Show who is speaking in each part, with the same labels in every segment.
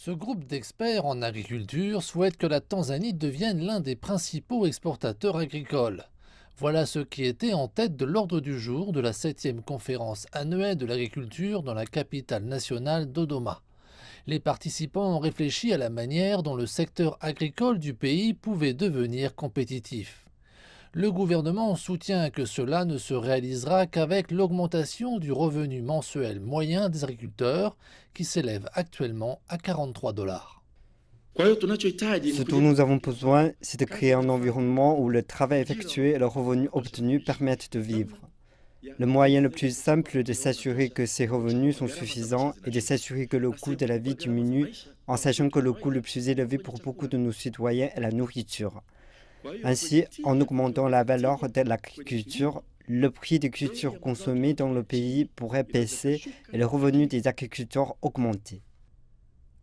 Speaker 1: Ce groupe d'experts en agriculture souhaite que la Tanzanie devienne l'un des principaux exportateurs agricoles. Voilà ce qui était en tête de l'ordre du jour de la 7e conférence annuelle de l'agriculture dans la capitale nationale Dodoma. Les participants ont réfléchi à la manière dont le secteur agricole du pays pouvait devenir compétitif. Le gouvernement soutient que cela ne se réalisera qu'avec l'augmentation du revenu mensuel moyen des agriculteurs, qui s'élève actuellement à 43 $.
Speaker 2: Ce dont nous avons besoin, c'est de créer un environnement où le travail effectué et le revenu obtenu permettent de vivre. Le moyen le plus simple de s'assurer que ces revenus sont suffisants est de s'assurer que le coût de la vie diminue en sachant que le coût le plus élevé pour beaucoup de nos citoyens est la nourriture. Ainsi, en augmentant la valeur de l'agriculture, le prix des cultures consommées dans le pays pourrait baisser et le revenu des agriculteurs augmenter.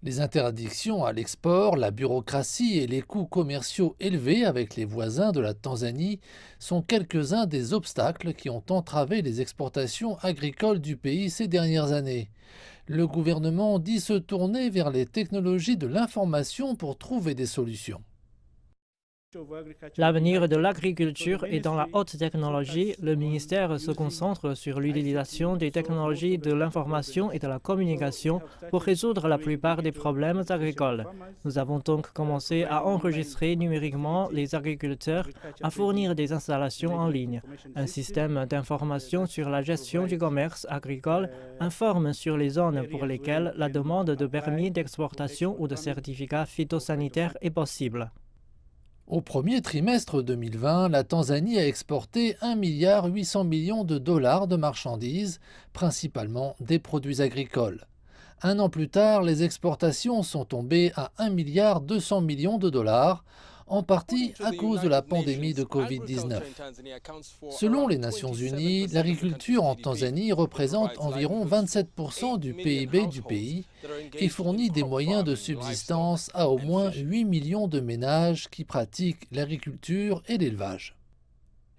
Speaker 1: Les interdictions à l'export, la bureaucratie et les coûts commerciaux élevés avec les voisins de la Tanzanie sont quelques-uns des obstacles qui ont entravé les exportations agricoles du pays ces dernières années. Le gouvernement dit se tourner vers les technologies de l'information pour trouver des solutions.
Speaker 3: L'avenir de l'agriculture est dans la haute technologie. Le ministère se concentre sur l'utilisation des technologies de l'information et de la communication pour résoudre la plupart des problèmes agricoles. Nous avons donc commencé à enregistrer numériquement les agriculteurs, à fournir des installations en ligne. Un système d'information sur la gestion du commerce agricole informe sur les zones pour lesquelles la demande de permis d'exportation ou de certificat phytosanitaire est possible.
Speaker 1: Au premier trimestre 2020, la Tanzanie a exporté 1,8 milliard de dollars de marchandises, principalement des produits agricoles. Un an plus tard, les exportations sont tombées à 1,2 milliard de dollars, en partie à cause de la pandémie de Covid-19. Selon les Nations Unies, l'agriculture en Tanzanie représente environ 27% du PIB du pays et fournit des moyens de subsistance à au moins 8 millions de ménages qui pratiquent l'agriculture et l'élevage.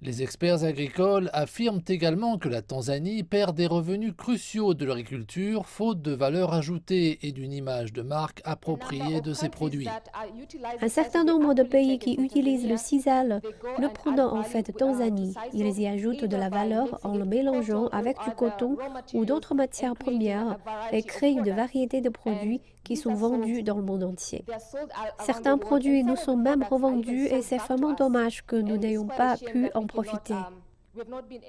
Speaker 1: Les experts agricoles affirment également que la Tanzanie perd des revenus cruciaux de l'agriculture faute de valeur ajoutée et d'une image de marque appropriée de ses produits.
Speaker 4: Un certain nombre de pays qui utilisent le sisal le prenant en fait Tanzanie. Ils y ajoutent de la valeur en le mélangeant avec du coton ou d'autres matières premières et créent une variété de produits qui sont vendus dans le monde entier. Certains produits nous sont même revendus et c'est vraiment dommage que nous n'ayons pas pu en profiter.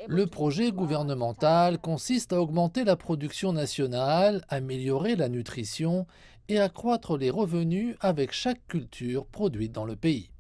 Speaker 1: Le projet gouvernemental consiste à augmenter la production nationale, améliorer la nutrition et accroître les revenus avec chaque culture produite dans le pays.